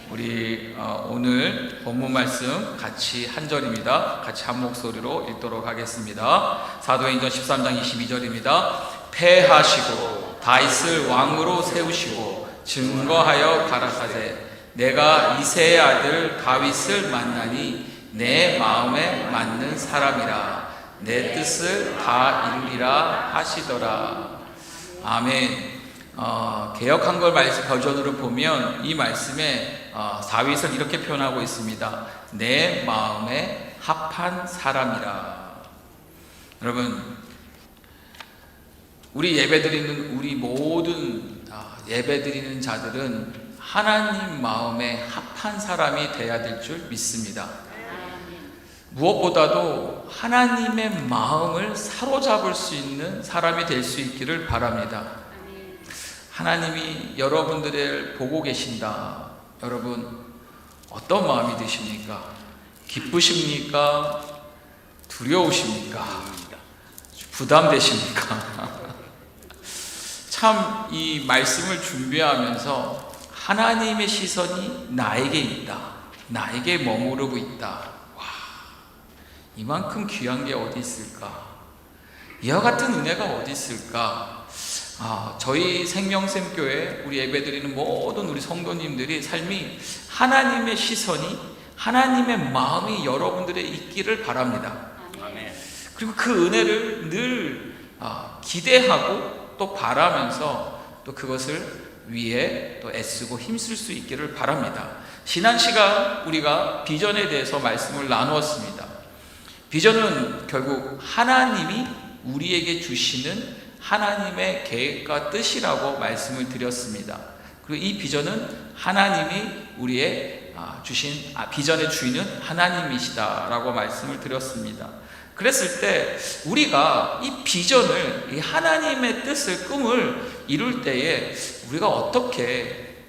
우리 오늘 본문 말씀 같이 한 절입니다. 같이 한 목소리로 읽도록 하겠습니다. 사도행전 13장 22절입니다. 패하시고 다윗을 왕으로 세우시고 증거하여 가라사대 내가 이새의 아들 다윗을 만나니 내 마음에 맞는 사람이라 내 뜻을 다 이루리라 하시더라. 아멘. 개역 한글 말씀 버전으로 보면 이 말씀에 다윗은 이렇게 표현하고 있습니다. 내 마음에 합한 사람이라. 여러분, 우리 예배드리는 우리 모든 예배드리는 자들은 하나님 마음에 합한 사람이 되어야 될 줄 믿습니다. 무엇보다도 하나님의 마음을 사로잡을 수 있는 사람이 될 수 있기를 바랍니다. 하나님이 여러분들을 보고 계신다. 여러분, 어떤 마음이 드십니까? 기쁘십니까? 두려우십니까? 부담되십니까? 참 이 말씀을 준비하면서 하나님의 시선이 나에게 있다. 나에게 머무르고 있다. 와, 이만큼 귀한 게 어디 있을까? 이와 같은 은혜가 어디 있을까? 저희 생명샘교회 우리 예배드리는 모든 우리 성도님들이 삶이 하나님의 시선이 하나님의 마음이 여러분들의 있기를 바랍니다. 그리고 그 은혜를 늘 기대하고 또 바라면서 또 그것을 위해 또 애쓰고 힘쓸 수 있기를 바랍니다. 지난 시간 우리가 비전에 대해서 말씀을 나누었습니다. 비전은 결국 하나님이 우리에게 주시는 하나님의 계획과 뜻이라고 말씀을 드렸습니다. 그리고 이 비전은 하나님이 우리의 주신 비전의 주인은 하나님이시다라고 말씀을 드렸습니다. 그랬을 때 우리가 이 비전을, 이 하나님의 뜻을, 꿈을 이룰 때에 우리가 어떻게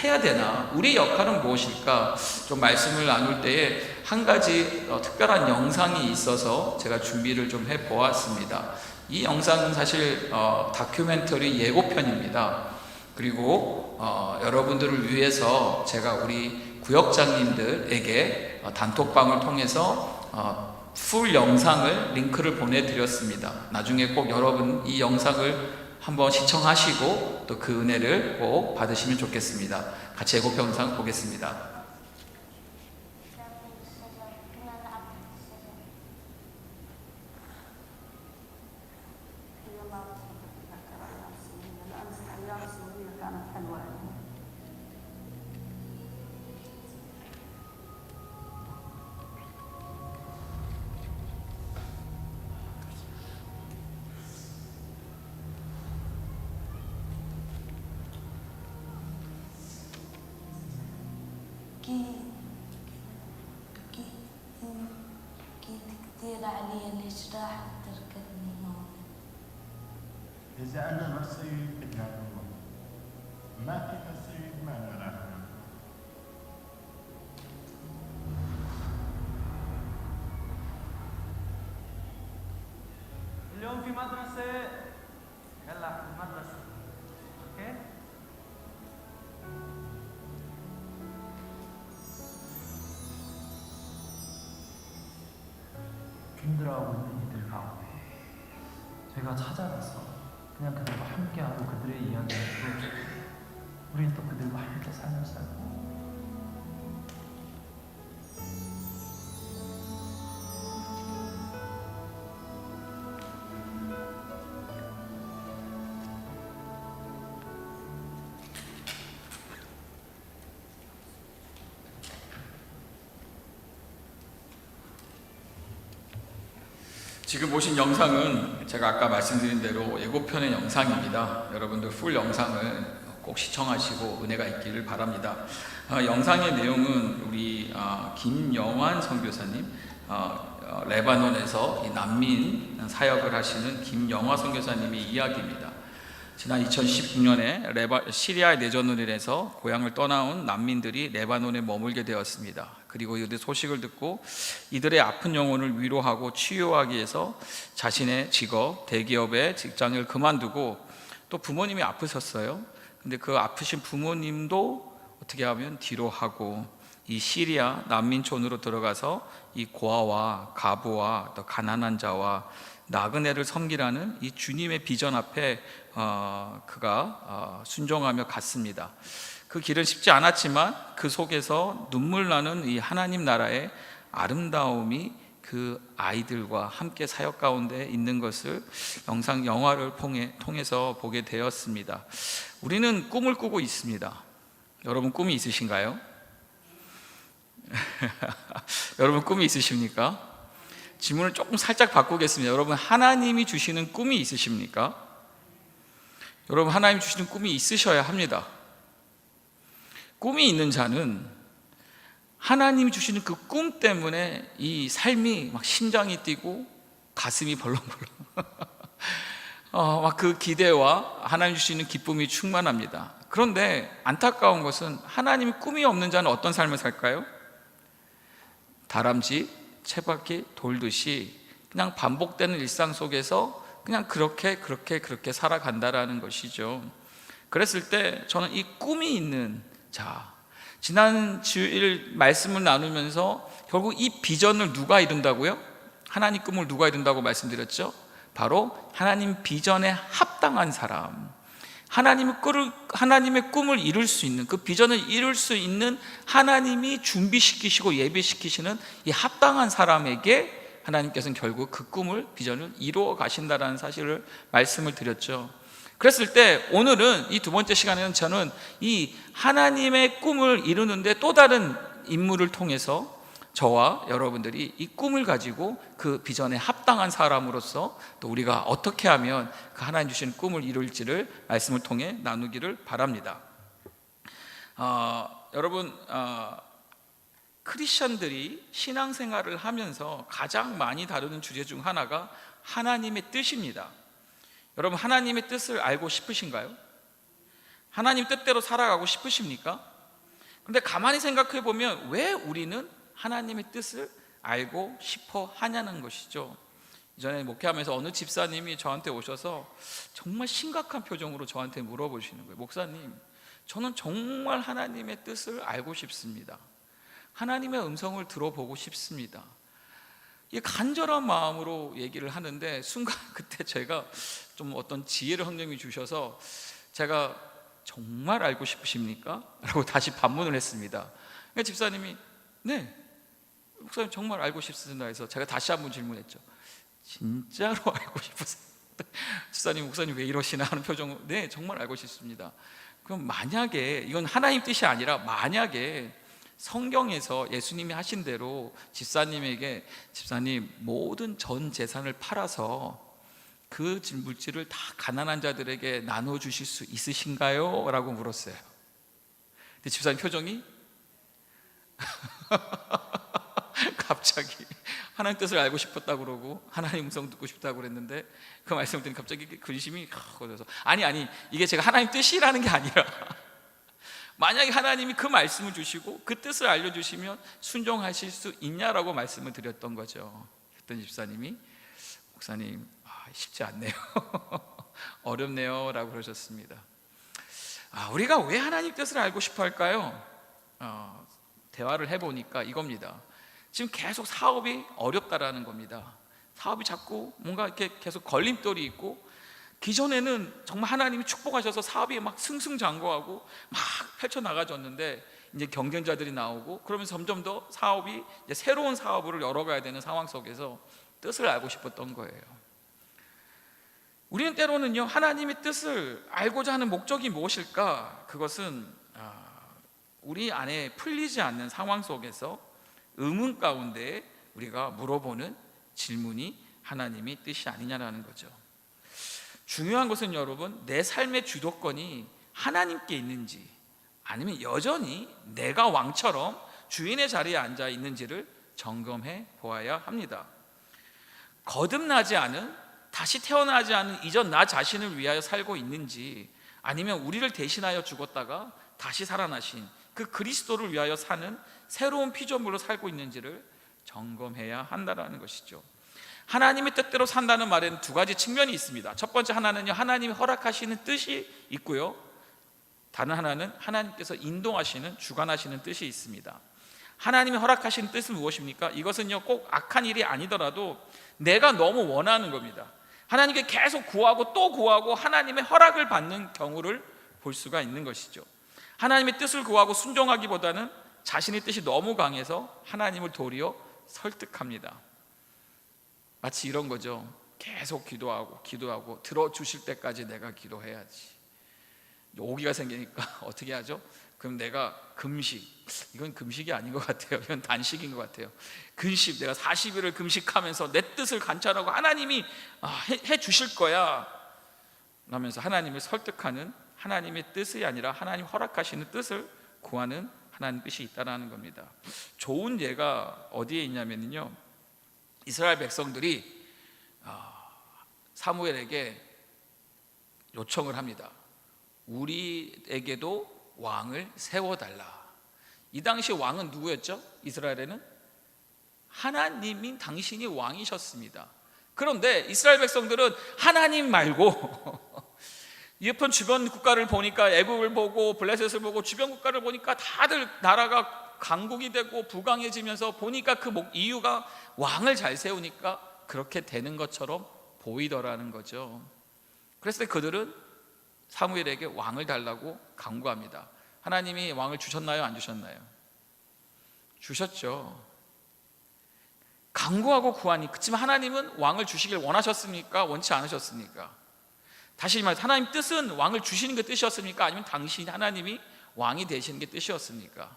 해야 되나? 우리의 역할은 무엇일까? 좀 말씀을 나눌 때에 한 가지 특별한 영상이 있어서 제가 준비를 좀 해보았습니다. 이 영상은 사실 다큐멘터리 예고편입니다. 그리고 여러분들을 위해서 제가 우리 구역장님들에게 단톡방을 통해서 풀 영상을 링크를 보내드렸습니다. 나중에 꼭 여러분 이 영상을 한번 시청하시고 또 그 은혜를 꼭 받으시면 좋겠습니다. 같이 예고편 영상 보겠습니다. كثير علي الإجراح تركتني هون. إذا أنا نصيب بدنا نروح، ما في نصيب ما نروح. اليوم في مدرسة، يلا في المدرسة، أوكي؟ 힘들어하고 있는 이들 가운데 제가 찾아가서 그냥 그들과 함께하고 그들의 이야기를 들어주고 우리는 또 그들과 함께 삶을 살고 지금 보신 영상은 제가 아까 말씀드린 대로 예고편의 영상입니다. 여러분들 풀 영상을 꼭 시청하시고 은혜가 있기를 바랍니다. 영상의 내용은 우리 김영환 선교사님, 레바논에서 이 난민 사역을 하시는 김영환 선교사님의 이야기입니다. 지난 2019년에 시리아 내전으로 인해서 고향을 떠나온 난민들이 레바논에 머물게 되었습니다. 그리고 이들의 소식을 듣고 이들의 아픈 영혼을 위로하고 치유하기 위해서 자신의 직업, 대기업의 직장을 그만두고 또 부모님이 아프셨어요. 근데 그 아프신 부모님도 어떻게 하면 뒤로 하고 이 시리아 난민촌으로 들어가서 이 고아와 가부와 또 가난한 자와 나그네를 섬기라는 이 주님의 비전 앞에 그가 순종하며 갔습니다. 그 길은 쉽지 않았지만 그 속에서 눈물 나는 이 하나님 나라의 아름다움이 그 아이들과 함께 사역 가운데 있는 것을 영화를 통해서 보게 되었습니다. 우리는 꿈을 꾸고 있습니다. 여러분 꿈이 있으신가요? 여러분 꿈이 있으십니까? 질문을 조금 살짝 바꾸겠습니다. 여러분 하나님이 주시는 꿈이 있으십니까? 여러분 하나님이 주시는 꿈이 있으셔야 합니다. 꿈이 있는 자는 하나님이 주시는 그 꿈 때문에 이 삶이 막 심장이 뛰고 가슴이 벌렁벌렁 막 그 기대와 하나님 주시는 기쁨이 충만합니다. 그런데 안타까운 것은 하나님이 꿈이 없는 자는 어떤 삶을 살까요? 다람쥐, 쳇바퀴 돌듯이 그냥 반복되는 일상 속에서 그냥 그렇게 살아간다라는 것이죠. 그랬을 때 저는 이 꿈이 있는 자, 지난 주일 말씀을 나누면서 결국 이 비전을 누가 이룬다고요? 하나님 꿈을 누가 이룬다고 말씀드렸죠? 바로 하나님 비전에 합당한 사람, 하나님의 꿈을 이룰 수 있는, 그 비전을 이룰 수 있는 하나님이 준비시키시고 예비시키시는 이 합당한 사람에게 하나님께서는 결국 그 꿈을, 비전을 이루어 가신다라는 사실을 말씀을 드렸죠. 그랬을 때 오늘은 이 두 번째 시간에는 저는 이 하나님의 꿈을 이루는데 또 다른 인물을 통해서 저와 여러분들이 이 꿈을 가지고 그 비전에 합당한 사람으로서 또 우리가 어떻게 하면 그 하나님 주신 꿈을 이룰지를 말씀을 통해 나누기를 바랍니다. 여러분 크리스천들이 신앙생활을 하면서 가장 많이 다루는 주제 중 하나가 하나님의 뜻입니다. 여러분 하나님의 뜻을 알고 싶으신가요? 하나님 뜻대로 살아가고 싶으십니까? 그런데 가만히 생각해 보면 왜 우리는 하나님의 뜻을 알고 싶어 하냐는 것이죠. 이전에 목회하면서 어느 집사님이 저한테 오셔서 정말 심각한 표정으로 저한테 물어보시는 거예요. 목사님, 저는 정말 하나님의 뜻을 알고 싶습니다. 하나님의 음성을 들어보고 싶습니다. 이 간절한 마음으로 얘기를 하는데 순간 그때 제가 좀 어떤 지혜를 성령이 주셔서 제가 정말 알고 싶으십니까? 라고 다시 반문을 했습니다. 그러니까 집사님이 네, 목사님 정말 알고 싶습니다 해서 제가 다시 한번 질문했죠. 진짜로 알고 싶으세요? 집사님, 목사님 왜 이러시나 하는 표정. 네, 정말 알고 싶습니다. 그럼 만약에 이건 하나님 뜻이 아니라 만약에 성경에서 예수님이 하신 대로 집사님에게 집사님 모든 전 재산을 팔아서 그 물질을 다 가난한 자들에게 나눠 주실 수 있으신가요? 라고 물었어요. 근데 집사님 표정이 갑자기 하나님 뜻을 알고 싶었다고 그러고 하나님 음성 듣고 싶다고 그랬는데 그 말씀을 듣니 갑자기 근심이 거려서 아니 이게 제가 하나님 뜻이라는 게 아니라 만약에 하나님이 그 말씀을 주시고 그 뜻을 알려주시면 순종하실 수 있냐라고 말씀을 드렸던 거죠. 그랬더니 집사님이 목사님 쉽지 않네요. 어렵네요 라고 그러셨습니다. 우리가 왜 하나님 뜻을 알고 싶어 할까요? 대화를 해보니까 이겁니다. 지금 계속 사업이 어렵다라는 겁니다. 사업이 자꾸 뭔가 이렇게 계속 걸림돌이 있고 기존에는 정말 하나님이 축복하셔서 사업이 막 승승장구하고 막 펼쳐나가졌는데 이제 경쟁자들이 나오고 그러면서 점점 더 사업이 이제 새로운 사업을 열어가야 되는 상황 속에서 뜻을 알고 싶었던 거예요. 우리는 때로는요 하나님의 뜻을 알고자 하는 목적이 무엇일까? 그것은 우리 안에 풀리지 않는 상황 속에서 의문 가운데 우리가 물어보는 질문이 하나님의 뜻이 아니냐라는 거죠. 중요한 것은 여러분 내 삶의 주도권이 하나님께 있는지 아니면 여전히 내가 왕처럼 주인의 자리에 앉아 있는지를 점검해 보아야 합니다. 거듭나지 않은 다시 태어나지 않은 이전 나 자신을 위하여 살고 있는지 아니면 우리를 대신하여 죽었다가 다시 살아나신 그 그리스도를 위하여 사는 새로운 피조물로 살고 있는지를 점검해야 한다는 것이죠. 하나님의 뜻대로 산다는 말에는 두 가지 측면이 있습니다. 첫 번째 하나는요 하나님이 허락하시는 뜻이 있고요 다른 하나는 하나님께서 인도하시는, 주관하시는 뜻이 있습니다. 하나님이 허락하시는 뜻은 무엇입니까? 이것은요, 꼭 악한 일이 아니더라도 내가 너무 원하는 겁니다. 하나님께 계속 구하고 또 구하고 하나님의 허락을 받는 경우를 볼 수가 있는 것이죠. 하나님의 뜻을 구하고 순종하기보다는 자신의 뜻이 너무 강해서 하나님을 도리어 설득합니다. 마치 이런 거죠. 계속 기도하고 들어주실 때까지 내가 기도해야지. 오기가 생기니까 어떻게 하죠? 그럼 내가 금식, 이건 금식이 아닌 것 같아요. 이건 단식인 것 같아요. 근식, 내가 40일을 금식하면서 내 뜻을 관찰하고 하나님이 해 주실 거야 라면서 하나님을 설득하는, 하나님의 뜻이 아니라 하나님 허락하시는 뜻을 구하는 하나님 뜻이 있다는 겁니다. 좋은 예가 어디에 있냐면요, 이스라엘 백성들이 사무엘에게 요청을 합니다. 우리에게도 왕을 세워달라. 이 당시 왕은 누구였죠? 이스라엘에는 하나님인 당신이 왕이셨습니다. 그런데 이스라엘 백성들은 하나님 말고 옆에 주변 국가를 보니까, 애국을 보고 블레셋을 보고 주변 국가를 보니까 다들 나라가 강국이 되고 부강해지면서 보니까 그 이유가 왕을 잘 세우니까 그렇게 되는 것처럼 보이더라는 거죠. 그래서 그들은 사무엘에게 왕을 달라고 간구합니다. 하나님이 왕을 주셨나요? 안 주셨나요? 주셨죠. 간구하고 구하니, 그렇지만 하나님은 왕을 주시길 원하셨습니까? 원치 않으셨습니까? 다시 말해서 하나님 뜻은 왕을 주시는 게 뜻이었습니까? 아니면 당신 하나님이 왕이 되시는 게 뜻이었습니까?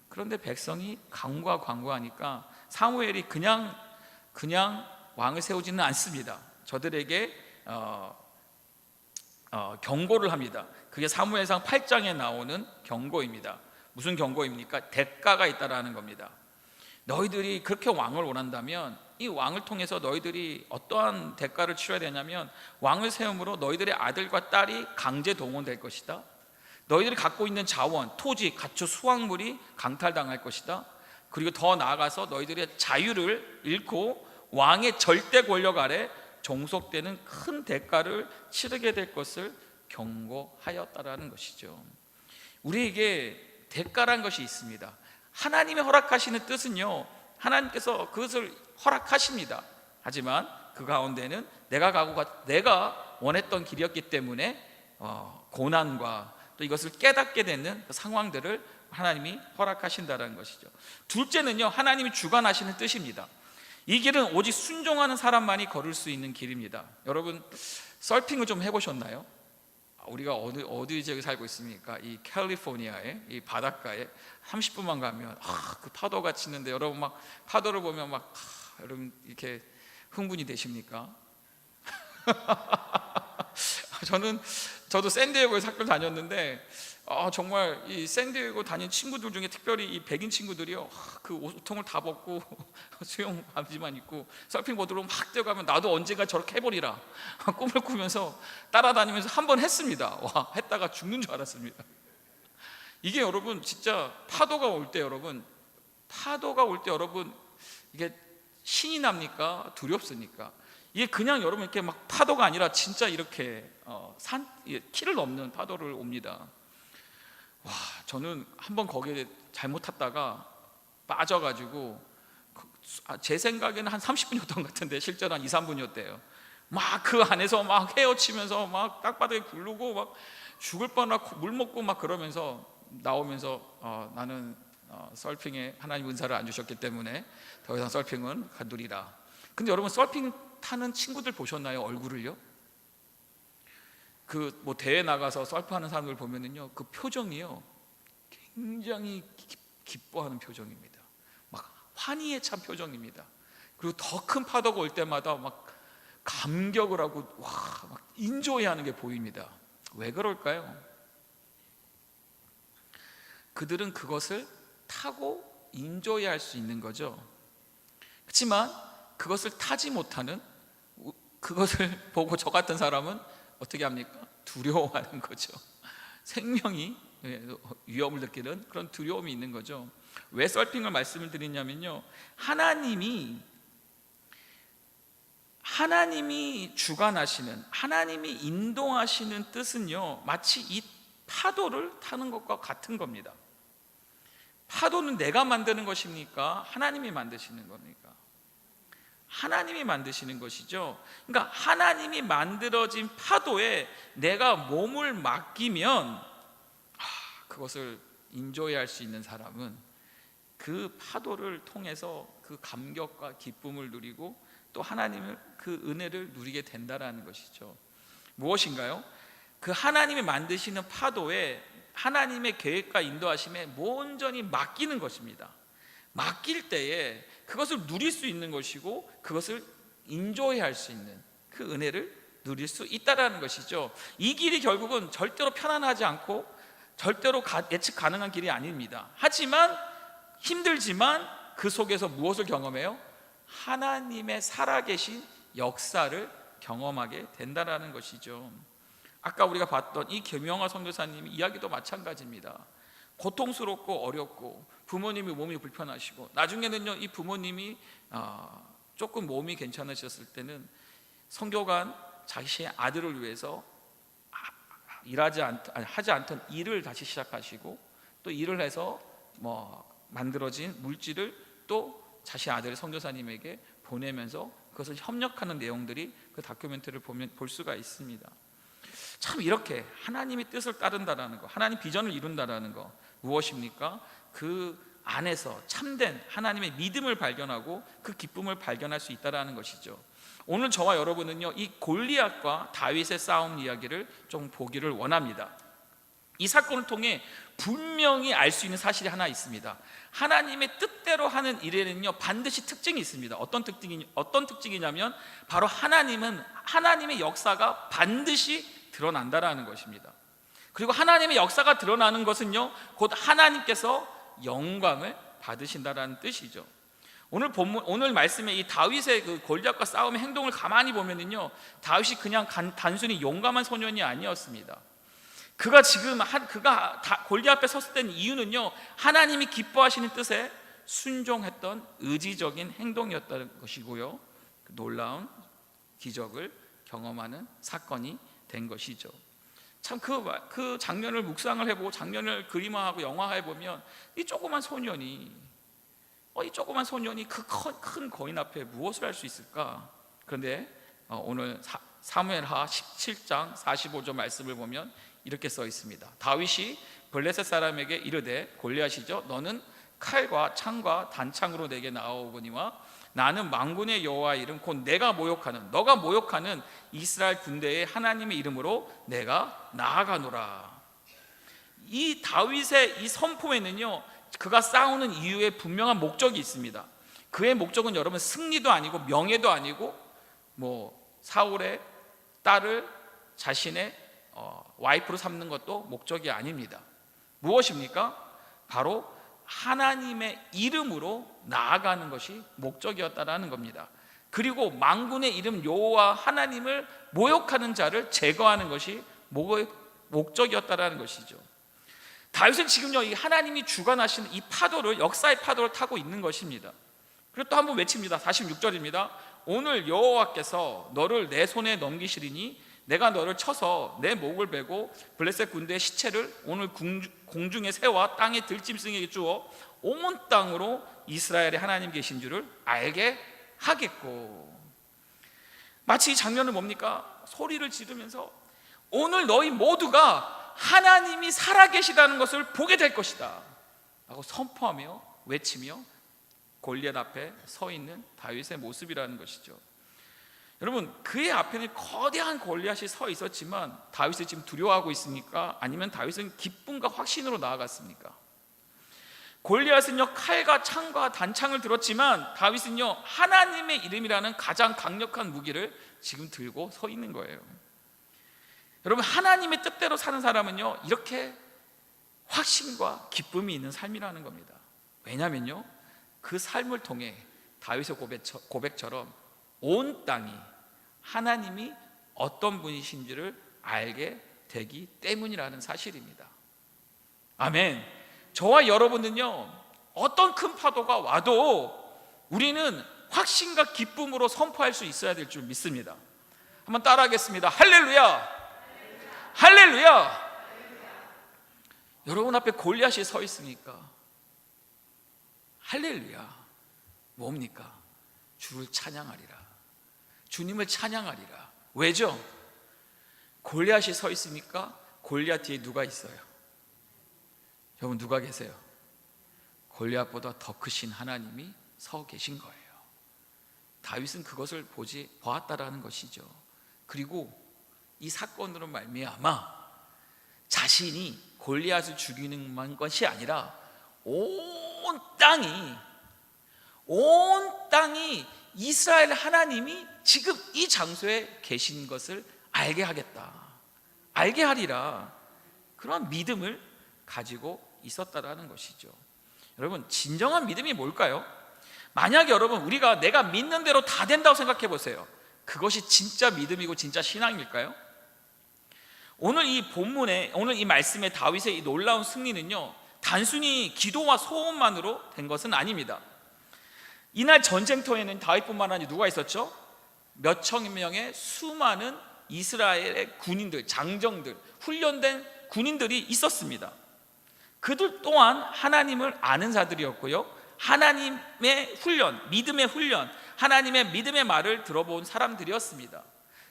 그런데 백성이 간구하니까 사무엘이 그냥 왕을 세우지는 않습니다. 저들에게 경고를 합니다. 그게 사무엘상 8장에 나오는 경고입니다. 무슨 경고입니까? 대가가 있다라는 겁니다. 너희들이 그렇게 왕을 원한다면 이 왕을 통해서 너희들이 어떠한 대가를 치러야 되냐면, 왕을 세움으로 너희들의 아들과 딸이 강제 동원될 것이다. 너희들이 갖고 있는 자원, 토지, 가축, 수확물이 강탈당할 것이다. 그리고 더 나아가서 너희들의 자유를 잃고 왕의 절대 권력 아래 종속되는 큰 대가를 치르게 될 것을 경고하였다라는 것이죠. 우리에게 대가란 것이 있습니다. 하나님의 허락하시는 뜻은요, 하나님께서 그것을 허락하십니다. 하지만 그 가운데는 내가 원했던 길이었기 때문에 고난과 또 이것을 깨닫게 되는 그 상황들을 하나님이 허락하신다는 것이죠. 둘째는요, 하나님이 주관하시는 뜻입니다. 이 길은 오직 순종하는 사람만이 걸을 수 있는 길입니다. 여러분, 서핑을 좀 해보셨나요? 우리가 어디 지역에 살고 있습니까? 이 캘리포니아의 이 바닷가에 30분만 가면 그 파도가 치는데, 여러분 막 파도를 보면 여러분 이렇게 흥분이 되십니까? 저도 샌디에고에 학교를 다녔는데 정말 이 샌디에고 다닌 친구들 중에 특별히 이 백인 친구들이요, 그 옷통을 다 벗고 수영 바지만 입고 서핑보드로 막 뛰어가면 나도 언젠가 저렇게 해보리라 꿈을 꾸면서 따라다니면서 한번 했습니다. 했다가 죽는 줄 알았습니다. 이게 여러분 진짜 파도가 올 때 여러분 이게 신이 납니까? 두렵습니까? 이게 그냥 여러분 이렇게 막 파도가 아니라 진짜 이렇게 키를 넘는 파도를 옵니다. 저는 한번 거기에 잘못 탔다가 빠져가지고 제 생각에는 한 30분이었던 것 같은데 실제로 한 2, 3분이었대요. 막 그 안에서 막 헤엄치면서 막 땅바닥에 굴르고 막 죽을 뻔하고 물 먹고 막 그러면서 나오면서 나는 서핑에 하나님 은사를 안 주셨기 때문에 더 이상 서핑은 간두리라. 근데 여러분, 서핑 타는 친구들 보셨나요? 얼굴을요? 그 뭐 대회 나가서 서핑하는 사람들 보면은요, 그 표정이요 굉장히 기뻐하는 표정입니다. 막 환희에 찬 표정입니다. 그리고 더 큰 파도가 올 때마다 막 감격을 하고 막 인조해하는 게 보입니다. 왜 그럴까요? 그들은 그것을 타고 인조해할 수 있는 거죠. 그렇지만 그것을 타지 못하는, 그것을 보고 저 같은 사람은 어떻게 합니까? 두려워하는 거죠. 생명이 위험을 느끼는 그런 두려움이 있는 거죠. 왜 서핑을 말씀을 드리냐면요, 하나님이 주관하시는, 하나님이 인도하시는 뜻은요, 마치 이 파도를 타는 것과 같은 겁니다. 파도는 내가 만드는 것입니까? 하나님이 만드시는 겁니까? 하나님이 만드시는 것이죠. 그러니까 하나님이 만들어진 파도에 내가 몸을 맡기면 그것을 인조해할 수 있는 사람은 그 파도를 통해서 그 감격과 기쁨을 누리고 또 하나님을 그 은혜를 누리게 된다라는 것이죠. 무엇인가요? 그 하나님이 만드시는 파도에 하나님의 계획과 인도하심에 온전히 맡기는 것입니다. 맡길 때에 그것을 누릴 수 있는 것이고 그것을 인조해할 수 있는 그 은혜를 누릴 수 있다라는 것이죠. 이 길이 결국은 절대로 편안하지 않고 절대로 예측 가능한 길이 아닙니다. 하지만 힘들지만 그 속에서 무엇을 경험해요? 하나님의 살아계신 역사를 경험하게 된다라는 것이죠. 아까 우리가 봤던 이 김영하 선교사님 이야기도 마찬가지입니다. 고통스럽고 어렵고 부모님이 몸이 불편하시고 나중에는요 이 부모님이 조금 몸이 괜찮으셨을 때는 선교관 자신의 아들을 위해서 하지 않던 일을 다시 시작하시고 또 일을 해서 만들어진 물질을 또 자신의 아들 선교사님에게 보내면서 그것을 협력하는 내용들이 그 다큐멘터리를 보면 볼 수가 있습니다. 참 이렇게 하나님의 뜻을 따른다라는 거, 하나님 비전을 이룬다라는 거 무엇입니까? 그 안에서 참된 하나님의 믿음을 발견하고 그 기쁨을 발견할 수 있다라는 것이죠. 오늘 저와 여러분은요 이 골리앗과 다윗의 싸움 이야기를 좀 보기를 원합니다. 이 사건을 통해 분명히 알 수 있는 사실이 하나 있습니다. 하나님의 뜻대로 하는 일에는요 반드시 특징이 있습니다. 어떤 특징이냐면 바로 하나님은 하나님의 역사가 반드시 드러난다라는 것입니다. 그리고 하나님의 역사가 드러나는 것은요 곧 하나님께서 영광을 받으신다라는 뜻이죠. 오늘 말씀에 이 다윗의 그 골리앗과 싸움의 행동을 가만히 보면은요 다윗이 그냥 단순히 용감한 소년이 아니었습니다. 그가 골리앗 앞에 섰을 때는 이유는요 하나님이 기뻐하시는 뜻에 순종했던 의지적인 행동이었다는 것이고요 놀라운 기적을 경험하는 사건이 된 것이죠. 참 그 장면을 묵상을 해보고 장면을 그림화하고 영화해 보면 이 조그만 소년이 그 큰 거인 앞에 무엇을 할 수 있을까? 그런데 오늘 사무엘하 17장 45절 말씀을 보면 이렇게 써 있습니다. 다윗이 블레셋 사람에게 이르되 골리앗이죠 너는 칼과 창과 단창으로 내게 나아오거니와 나는 만군의 여호와의 이름 곧 너가 모욕하는 이스라엘 군대의 하나님의 이름으로 내가 나아가노라. 이 다윗의 이 선포에는요 그가 싸우는 이유에 분명한 목적이 있습니다. 그의 목적은 여러분 승리도 아니고 명예도 아니고 사울의 딸을 자신의 와이프로 삼는 것도 목적이 아닙니다. 무엇입니까? 바로 하나님의 이름으로 나아가는 것이 목적이었다라는 겁니다. 그리고 만군의 이름 여호와 하나님을 모욕하는 자를 제거하는 것이 목적이었다라는 것이죠. 다윗은 지금요 이 하나님이 주관하시는 이 파도를 역사의 파도를 타고 있는 것입니다. 그리고 또 한번 외칩니다. 46절입니다. 오늘 여호와께서 너를 내 손에 넘기시리니 내가 너를 쳐서 내 목을 베고 블레셋 군대의 시체를 오늘 공중의 새와 땅의 들짐승에게 주어 온 땅으로 이스라엘의 하나님 계신 줄을 알게 하겠고. 마치 이 장면은 뭡니까? 소리를 지르면서 오늘 너희 모두가 하나님이 살아계시다는 것을 보게 될 것이다 라고 선포하며 외치며 골리앗 앞에 서 있는 다윗의 모습이라는 것이죠. 여러분 그의 앞에는 거대한 골리앗이 서 있었지만 다윗이 지금 두려워하고 있습니까? 아니면 다윗은 기쁨과 확신으로 나아갔습니까? 골리앗은요 칼과 창과 단창을 들었지만 다윗은요 하나님의 이름이라는 가장 강력한 무기를 지금 들고 서 있는 거예요. 여러분 하나님의 뜻대로 사는 사람은요 이렇게 확신과 기쁨이 있는 삶이라는 겁니다. 왜냐면요 그 삶을 통해 다윗의 고백처럼 온 땅이 하나님이 어떤 분이신지를 알게 되기 때문이라는 사실입니다. 아멘. 저와 여러분은요 어떤 큰 파도가 와도 우리는 확신과 기쁨으로 선포할 수 있어야 될 줄 믿습니다. 한번 따라하겠습니다. 할렐루야, 할렐루야. 여러분 앞에 골리앗이 서 있으니까 할렐루야. 뭡니까? 주를 찬양하리라. 주님을 찬양하리라. 왜죠? 골리앗이 서 있으니까 골리앗 뒤에 누가 있어요? 여러분 누가 계세요? 골리앗보다 더 크신 하나님이 서 계신 거예요. 다윗은 그것을 보았다라는 것이죠. 그리고 이 사건으로 말미암아 자신이 골리앗을 죽이는 것이 아니라 온 땅이 이스라엘 하나님이 지금 이 장소에 계신 것을 알게 하겠다, 알게 하리라, 그런 믿음을 가지고 있었다라는 것이죠. 여러분, 진정한 믿음이 뭘까요? 만약 여러분 우리가 내가 믿는 대로 다 된다고 생각해 보세요. 그것이 진짜 믿음이고 진짜 신앙일까요? 오늘 이 본문에, 오늘 이 말씀의 다윗의 이 놀라운 승리는요, 단순히 기도와 소원만으로 된 것은 아닙니다. 이날 전쟁터에는 다윗뿐만 아니라 누가 있었죠? 몇천 명의 수많은 이스라엘의 군인들, 장정들, 훈련된 군인들이 있었습니다. 그들 또한 하나님을 아는 자들이었고요, 하나님의 훈련, 믿음의 훈련, 하나님의 믿음의 말을 들어본 사람들이었습니다.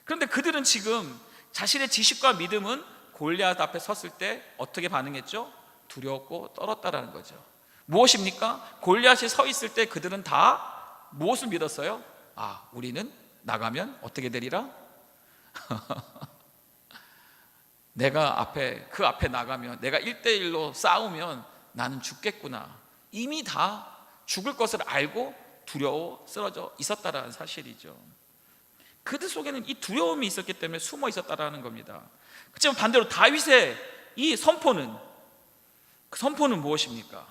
그런데 그들은 지금 자신의 지식과 믿음은 골리앗 앞에 섰을 때 어떻게 반응했죠? 두려웠고 떨었다라는 거죠. 무엇입니까? 골리앗이 서 있을 때 그들은 다 무엇을 믿었어요? 우리는 나가면 어떻게 되리라? 내가 그 앞에 나가면, 내가 1대1로 싸우면 나는 죽겠구나. 이미 다 죽을 것을 알고 두려워 쓰러져 있었다라는 사실이죠. 그들 속에는 이 두려움이 있었기 때문에 숨어 있었다라는 겁니다. 그렇지만 반대로 다윗의 이 선포는, 그 선포는 무엇입니까?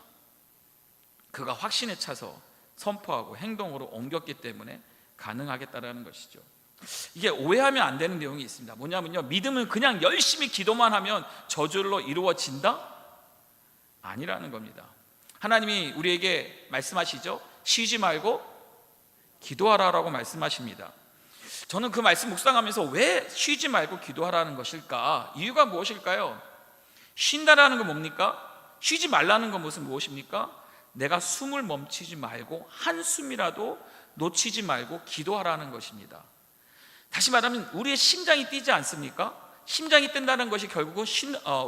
그가 확신에 차서 선포하고 행동으로 옮겼기 때문에 가능하겠다라는 것이죠. 이게 오해하면 안 되는 내용이 있습니다. 뭐냐면요, 믿음은 그냥 열심히 기도만 하면 저절로 이루어진다? 아니라는 겁니다. 하나님이 우리에게 말씀하시죠. 쉬지 말고 기도하라라고 말씀하십니다. 저는 그 말씀 묵상하면서 왜 쉬지 말고 기도하라는 것일까? 이유가 무엇일까요? 쉰다라는 건 뭡니까? 쉬지 말라는 건 무엇입니까? 내가 숨을 멈추지 말고 한숨이라도 놓치지 말고 기도하라는 것입니다. 다시 말하면 우리의 심장이 뛰지 않습니까? 심장이 뛴다는 것이 결국은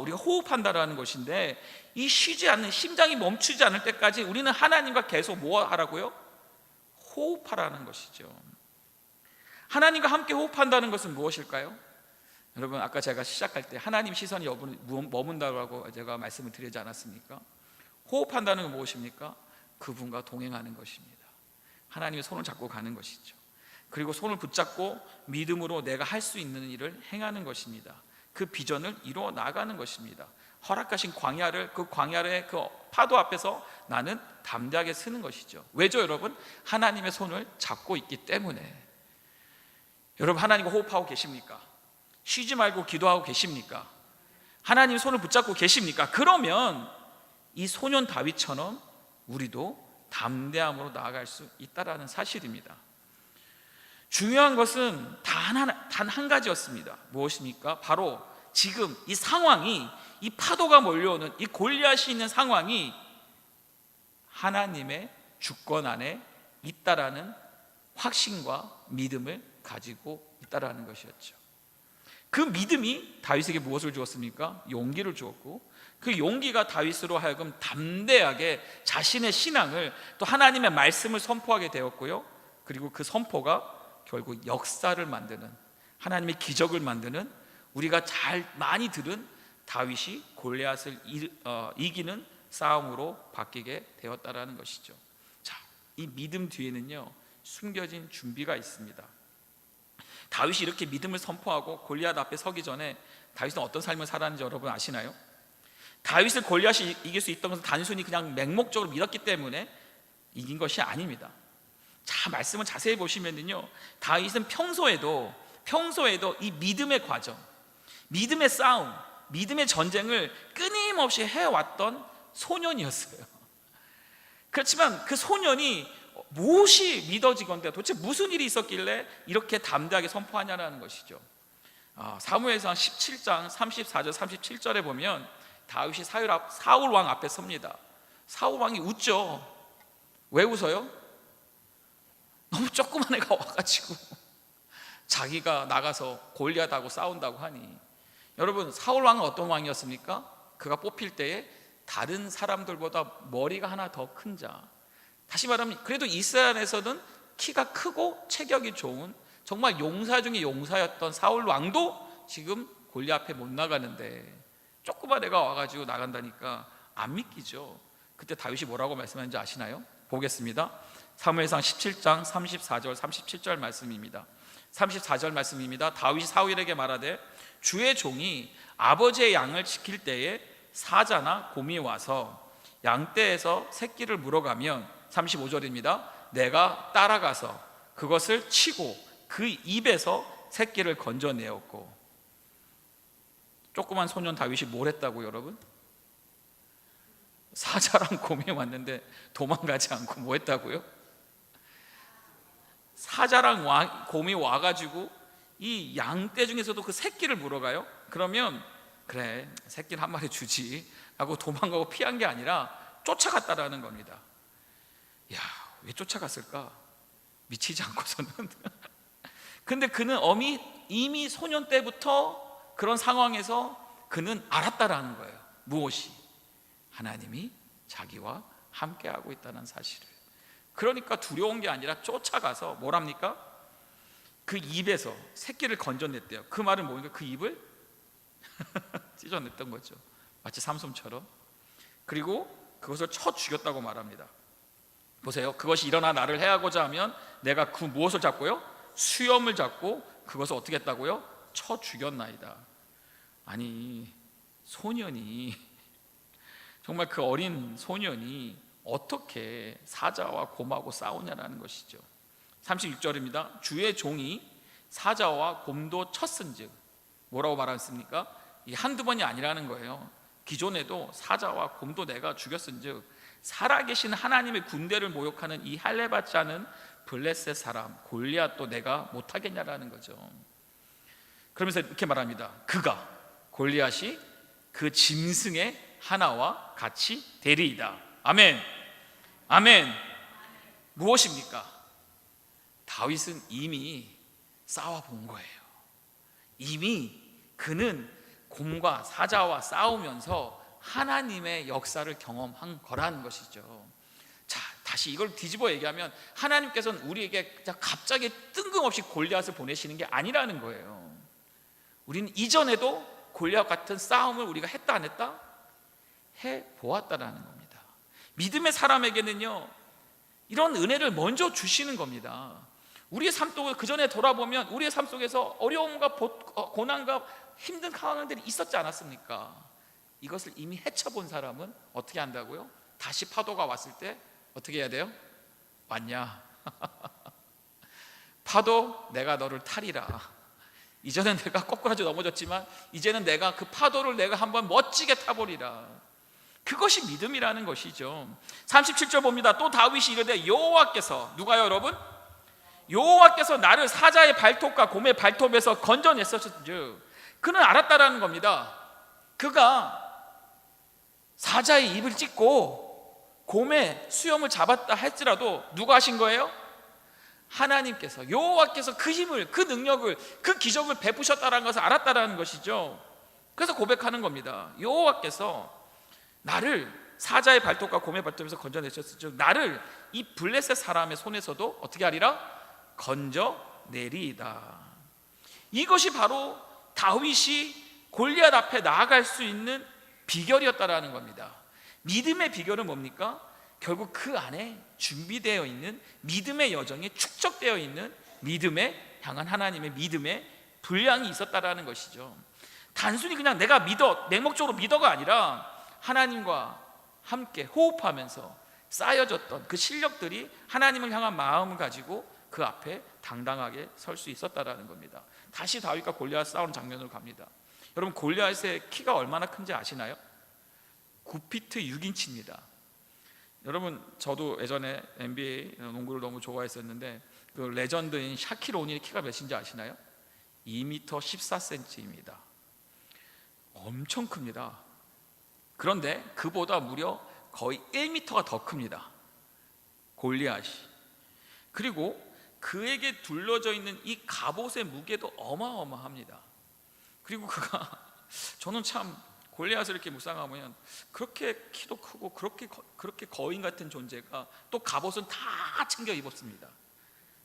우리가 호흡한다라는 것인데, 이 쉬지 않는, 심장이 멈추지 않을 때까지 우리는 하나님과 계속 뭐 하라고요? 호흡하라는 것이죠. 하나님과 함께 호흡한다는 것은 무엇일까요? 여러분, 아까 제가 시작할 때 하나님 시선이 머문다고 제가 말씀을 드리지 않았습니까? 호흡한다는 건 무엇입니까? 그분과 동행하는 것입니다. 하나님의 손을 잡고 가는 것이죠. 그리고 손을 붙잡고 믿음으로 내가 할 수 있는 일을 행하는 것입니다. 그 비전을 이루어 나가는 것입니다. 허락하신 광야를, 그 광야의 그 파도 앞에서 나는 담대하게 서는 것이죠. 왜죠, 여러분? 하나님의 손을 잡고 있기 때문에. 여러분, 하나님과 호흡하고 계십니까? 쉬지 말고 기도하고 계십니까? 하나님 손을 붙잡고 계십니까? 그러면 이 소년 다윗처럼 우리도 담대함으로 나아갈 수 있다라는 사실입니다. 중요한 것은 단 한 가지였습니다. 무엇입니까? 바로 지금 이 상황이, 이 파도가 몰려오는 이 골리앗이 있는 상황이 하나님의 주권 안에 있다라는 확신과 믿음을 가지고 있다라는 것이었죠. 그 믿음이 다윗에게 무엇을 주었습니까? 용기를 주었고, 그 용기가 다윗으로 하여금 담대하게 자신의 신앙을, 또 하나님의 말씀을 선포하게 되었고요. 그리고 그 선포가 결국 역사를 만드는, 하나님의 기적을 만드는, 우리가 많이 들은 다윗이 골리앗을 이기는 싸움으로 바뀌게 되었다라는 것이죠. 자, 이 믿음 뒤에는요, 숨겨진 준비가 있습니다. 다윗이 이렇게 믿음을 선포하고 골리앗 앞에 서기 전에 다윗은 어떤 삶을 살았는지 여러분 아시나요? 다윗을 골리앗이 이길 수 있던 것은 단순히 그냥 맹목적으로 믿었기 때문에 이긴 것이 아닙니다. 자, 말씀을 자세히 보시면요, 다윗은 평소에도 이 믿음의 과정, 믿음의 싸움, 믿음의 전쟁을 끊임없이 해왔던 소년이었어요. 그렇지만 그 소년이 무엇이 믿어지건데, 도대체 무슨 일이 있었길래 이렇게 담대하게 선포하냐라는 것이죠. 사무엘상 17장 34절 37절에 보면 다윗이 사울 왕 앞에 섭니다. 사울 왕이 웃죠. 왜 웃어요? 너무 조그만 애가 와가지고 자기가 나가서 골리앗하고 싸운다고 하니. 여러분, 사울 왕은 어떤 왕이었습니까? 그가 뽑힐 때에 다른 사람들보다 머리가 하나 더 큰 자, 다시 말하면 그래도 이스라엘에서는 키가 크고 체격이 좋은 정말 용사 중에 용사였던 사울 왕도 지금 골리앗 앞에 못 나가는데 조그만 애가 와가지고 나간다니까 안 믿기죠. 그때 다윗이 뭐라고 말씀하는지 아시나요? 보겠습니다. 사무엘상 17장 34절 37절 말씀입니다. 34절 말씀입니다. 다윗이 사울에게 말하되 주의 종이 아버지의 양을 지킬 때에 사자나 곰이 와서 양떼에서 새끼를 물어가면 35절입니다. 내가 따라가서 그것을 치고 그 입에서 새끼를 건져내었고. 조그만 소년 다윗이 뭘 했다고 여러분? 사자랑 곰이 왔는데 도망가지 않고 뭐 했다고요? 사자랑 곰이 와가지고 이 양떼 중에서도 그 새끼를 물어가요. 그러면 그래 새끼를 한 마리 주지 하고 도망가고 피한 게 아니라 쫓아갔다라는 겁니다. 야, 왜 쫓아갔을까? 미치지 않고서는. 근데 그는 이미 소년 때부터 그런 상황에서 그는 알았다라는 거예요. 무엇이? 하나님이 자기와 함께하고 있다는 사실을. 그러니까 두려운 게 아니라 쫓아가서 뭐랍니까? 그 입에서 새끼를 건져냈대요. 그 말은 뭐니까 그 입을 찢어냈던 거죠. 마치 삼손처럼. 그리고 그것을 쳐 죽였다고 말합니다. 보세요. 그것이 일어나 나를 해하고자 하면 내가 그 무엇을 잡고요? 수염을 잡고 그것을 어떻게 했다고요? 쳐 죽였나이다. 아니, 소년이 정말 그 어린 소년이 어떻게 사자와 곰하고 싸우냐라는 것이죠. 36절입니다. 주의 종이 사자와 곰도 쳤은즉. 뭐라고 말했습니까? 이 한두 번이 아니라는 거예요. 기존에도 사자와 곰도 내가 죽였은즉 살아계신 하나님의 군대를 모욕하는 이 할례받지 않은 블레셋 사람 골리앗도 내가 못하겠냐라는 거죠. 그러면서 이렇게 말합니다. 그가 골리앗이 그 짐승의 하나와 같이 되리이다. 아멘. 아멘. 무엇입니까? 다윗은 이미 싸워본 거예요. 이미 그는 곰과 사자와 싸우면서 하나님의 역사를 경험한 거라는 것이죠. 자, 다시 이걸 뒤집어 얘기하면 하나님께서는 우리에게 갑자기 뜬금없이 골리앗을 보내시는 게 아니라는 거예요. 우리는 이전에도 골리앗 같은 싸움을 우리가 했다 안 했다? 해보았다라는 겁니다. 믿음의 사람에게는요 이런 은혜를 먼저 주시는 겁니다. 우리의 삶 속을 그 전에 돌아보면 우리의 삶 속에서 어려움과 고난과 힘든 상황들이 있었지 않았습니까? 이것을 이미 헤쳐본 사람은 어떻게 한다고요? 다시 파도가 왔을 때 어떻게 해야 돼요? 왔냐? 파도 내가 너를 타리라. 이전엔 내가 꼬꾸라져 넘어졌지만 이제는 내가 그 파도를 내가 한번 멋지게 타보리라. 그것이 믿음이라는 것이죠. 37절 봅니다. 또 다윗이 이르되 여호와께서, 누가요 여러분? 여호와께서 나를 사자의 발톱과 곰의 발톱에서 건져냈었는즉. 그는 알았다라는 겁니다. 그가 사자의 입을 찢고 곰의 수염을 잡았다 할지라도 누가 하신 거예요? 하나님께서, 여호와께서 그 힘을, 그 능력을, 그 기적을 베푸셨다는 것을 알았다라는 것이죠. 그래서 고백하는 겁니다. 여호와께서 나를 사자의 발톱과 곰의 발톱에서 건져내셨을 나를 이 블레셋 사람의 손에서도 어떻게 하리라? 건져내리이다. 이것이 바로 다윗이 골리앗 앞에 나아갈 수 있는 비결이었다라는 겁니다. 믿음의 비결은 뭡니까? 결국 그 안에 준비되어 있는 믿음의 여정이 축적되어 있는 믿음에 향한 하나님의 믿음의 분량이 있었다라는 것이죠. 단순히 그냥 내가 믿어, 맹목적으로 믿어가 아니라 하나님과 함께 호흡하면서 쌓여졌던 그 실력들이 하나님을 향한 마음을 가지고 그 앞에 당당하게 설 수 있었다라는 겁니다. 다시 다윗과 골리앗 싸우는 장면으로 갑니다. 여러분, 골리앗의 키가 얼마나 큰지 아시나요? 9피트 6인치입니다. 여러분, 저도 예전에 NBA 농구를 너무 좋아했었는데 그 레전드인 샤킬 오닐의 키가 몇인지 아시나요? 2m 14cm입니다. 엄청 큽니다. 그런데 그보다 무려 거의 1m가 더 큽니다. 골리앗이. 그리고 그에게 둘러져 있는 이 갑옷의 무게도 어마어마합니다. 그리고 그가 저는 참 골리앗을 이렇게 묵상하면 그렇게 키도 크고 그렇게 거인 같은 존재가 또 갑옷은 다 챙겨 입었습니다.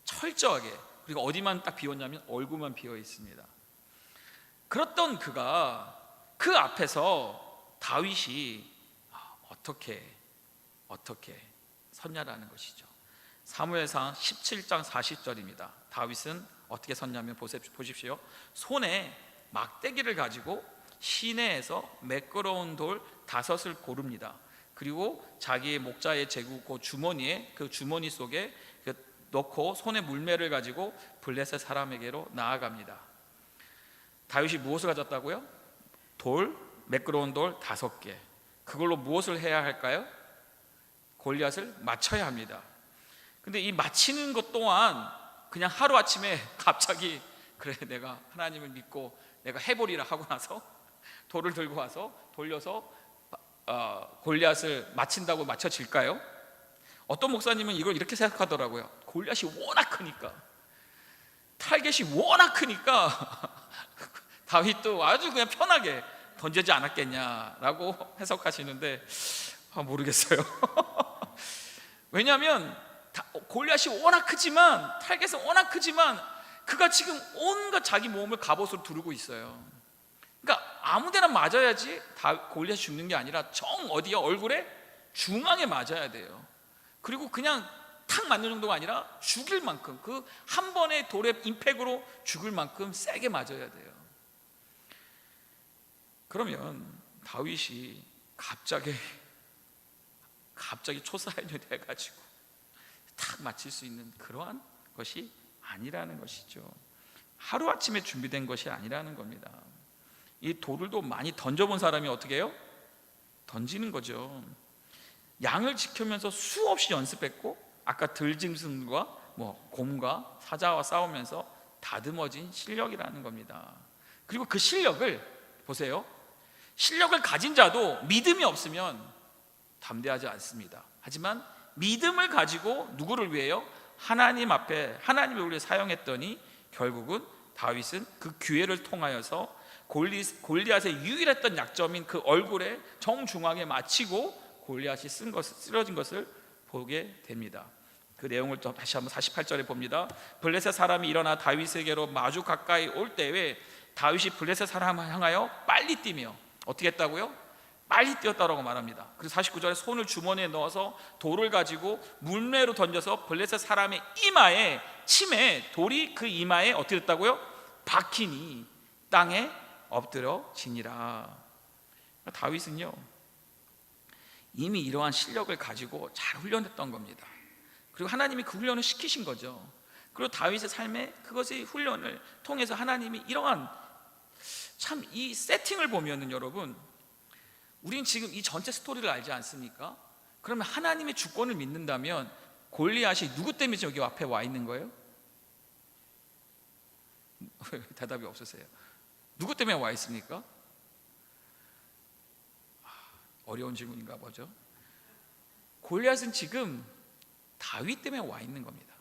철저하게. 그리고 어디만 딱 비었냐면 얼굴만 비어 있습니다. 그랬던 그가 그 앞에서 다윗이 어떻게 섰냐라는 것이죠. 사무엘상 17장 40절입니다. 다윗은 어떻게 섰냐면 보십시오. 손에 막대기를 가지고 시내에서 매끄러운 돌 5을 고릅니다. 그리고 자기의 목자의 제구 그 주머니 속에 넣고 손에 물매를 가지고 블레셋 사람에게로 나아갑니다. 다윗이 무엇을 가졌다고요? 매끄러운 돌 5개. 그걸로 무엇을 해야 할까요? 골리앗을 맞춰야 합니다. 근데 이 맞히는 것 또한 그냥 하루아침에 갑자기 그래 내가 하나님을 믿고 내가 해보리라 하고 나서 돌을 들고 와서 돌려서 골리앗을 맞힌다고 맞춰질까요? 어떤 목사님은 이걸 이렇게 생각하더라고요. 골리앗이 워낙 크니까, 타겟이 워낙 크니까 다윗도 아주 그냥 편하게 던지지 않았겠냐라고 해석하시는데 모르겠어요. 왜냐하면 골리앗이 워낙 크지만, 타겟은 워낙 크지만 그가 지금 온갖 자기 몸을 갑옷으로 두르고 있어요. 그러니까 아무데나 맞아야지 골리앗이 죽는 게 아니라 정 어디야? 얼굴에 중앙에 맞아야 돼요. 그리고 그냥 탁 맞는 정도가 아니라 죽일 만큼, 그 한 번의 돌의 임팩으로 죽을 만큼 세게 맞아야 돼요. 그러면 다윗이 갑자기 초사인이 돼가지고 탁 맞힐 수 있는 그러한 것이 아니라는 것이죠. 하루아침에 준비된 것이 아니라는 겁니다. 이 돌도 많이 던져본 사람이 어떻게 해요? 던지는 거죠. 양을 지키면서 수없이 연습했고, 아까 들짐승과 곰과 사자와 싸우면서 다듬어진 실력이라는 겁니다. 그리고 그 실력을 보세요. 실력을 가진 자도 믿음이 없으면 담대하지 않습니다. 하지만 믿음을 가지고 누구를 위해요? 하나님 앞에 하나님의 우리를 사용했더니 결국은 다윗은 그 기회를 통하여서 골리앗의 유일했던 약점인 그 얼굴에 정중앙에 맞히고 골리앗이 쓰러진 것을 보게 됩니다. 그 내용을 또 다시 한번 48절에 봅니다. 블레셋 사람이 일어나 다윗에게로 마주 가까이 올 때에 다윗이 블레셋 사람을 향하여 빨리 뛰며 어떻게 했다고요? 빨리 뛰었다라고 말합니다. 그래서 49절에 손을 주머니에 넣어서 돌을 가지고 물매로 던져서 블레셋 사람의 이마에 침에 돌이 그 이마에 어떻게 됐다고요? 박히니 땅에 엎드려지니라. 다윗은요 이미 이러한 실력을 가지고 잘 훈련했던 겁니다. 그리고 하나님이 그 훈련을 시키신 거죠. 그리고 다윗의 삶에 그것의 훈련을 통해서 하나님이 이러한 참 이 세팅을 보면은 여러분, 우린 지금 이 전체 스토리를 알지 않습니까? 그러면 하나님의 주권을 믿는다면 골리앗이 누구 때문에 여기 앞에 와 있는 거예요? 대답이 없으세요. 누구 때문에 와 있습니까? 어려운 질문인가 보죠. 골리앗은 지금 다윗 때문에 와 있는 겁니다.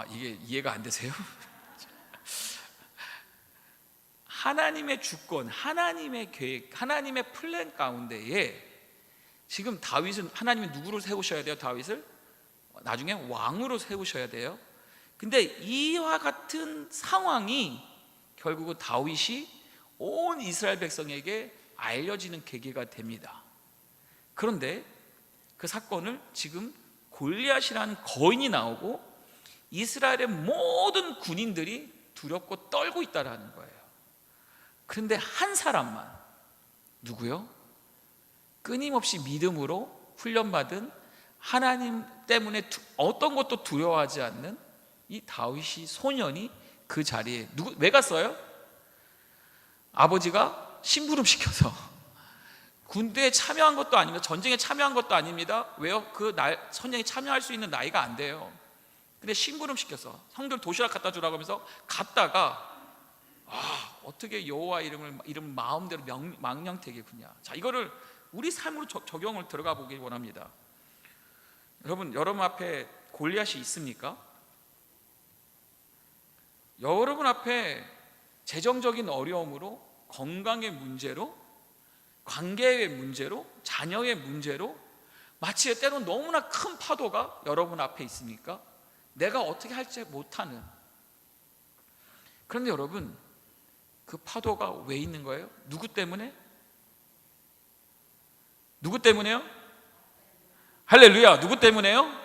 이게 이해가 안 되세요? 하나님의 주권, 하나님의 계획, 하나님의 플랜 가운데에 지금 다윗은, 하나님이 누구를 세우셔야 돼요? 다윗을 나중에 왕으로 세우셔야 돼요. 근데 이와 같은 상황이 결국은 다윗이 온 이스라엘 백성에게 알려지는 계기가 됩니다. 그런데 그 사건을 지금 골리앗이라는 거인이 나오고 이스라엘의 모든 군인들이 두렵고 떨고 있다라는 거예요. 그런데 한 사람만, 누구요? 끊임없이 믿음으로 훈련받은, 하나님 때문에 어떤 것도 두려워하지 않는 이 다윗이 소년이 그 자리에 왜 갔어요? 아버지가 심부름시켜서 군대에 참여한 것도 아닙니다. 전쟁에 참여한 것도 아닙니다. 왜요? 전쟁에 참여할 수 있는 나이가 안 돼요. 근데 심부름시켜서 형들 도시락 갖다 주라고 하면서 갔다가 어떻게 여호와 이름을 마음대로 망령되게 부냐. 자, 이거를 우리 삶으로 적용을 들어가 보길 원합니다. 여러분 앞에 골리앗이 있습니까? 여러분 앞에 재정적인 어려움으로, 건강의 문제로, 관계의 문제로, 자녀의 문제로, 마치 때론 너무나 큰 파도가 여러분 앞에 있습니까? 내가 어떻게 할지 못하는. 그런데 여러분, 그 파도가 왜 있는 거예요? 누구 때문에? 누구 때문에요? 할렐루야. 누구 때문에요?